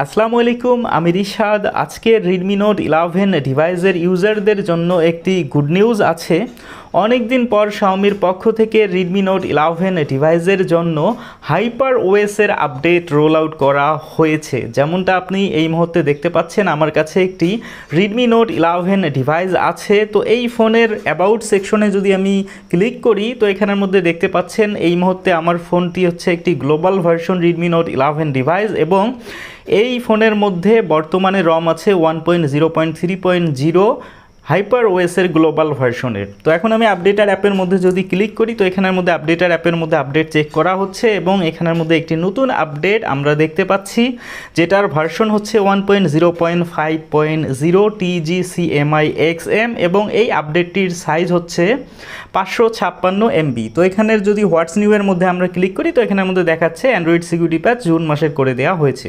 আসসালামু আলাইকুম, আমি রিশাদ। আজকে রেডমি নোট 11 ডিভাইসের ইউজারদের জন্য একটি গুড নিউজ আছে। অনেক দিন পর শাওমির পক্ষ থেকে রেডমি নোট 11 ডিভাইসের জন্য হাইপার ওএসের আপডেট রোল আউট করা হয়েছে। যেমনটা আপনি এই মুহূর্তে দেখতে পাচ্ছেন, আমার কাছে একটি রেডমি নোট 11 ডিভাইস আছে। তো এই ফোনের অ্যাবাউট সেকশনে যদি আমি ক্লিক করি, তো এখানের মধ্যে দেখতে পাচ্ছেন এই মুহূর্তে আমার ফোনটি হচ্ছে একটি global version Redmi note 11 device এবং এই ফোনের মধ্যে বর্তমানে রম আছে 1.0.3.0 হাইপার ওএসের গ্লোবাল ভার্সনের। তো এখন আমি আপডেটার অ্যাপের মধ্যে যদি ক্লিক করি, তো এখানের মধ্যে আপডেটার অ্যাপের মধ্যে আপডেট চেক করা হচ্ছে এবং এখানের মধ্যে একটি নতুন আপডেট আমরা দেখতে পাচ্ছি, যেটার ভার্সন হচ্ছে 1.0.5.0 TGCMIXM এবং এই আপডেটটির সাইজ হচ্ছে 556 MB। তো এখানের যদি হোয়াটস নিউ এর মধ্যে আমরা ক্লিক করি, তো এখানের মধ্যে দেখাচ্ছে অ্যান্ড্রয়েড সিকিউরিটি প্যাচ জুন মাসের করে দেওয়া হয়েছে।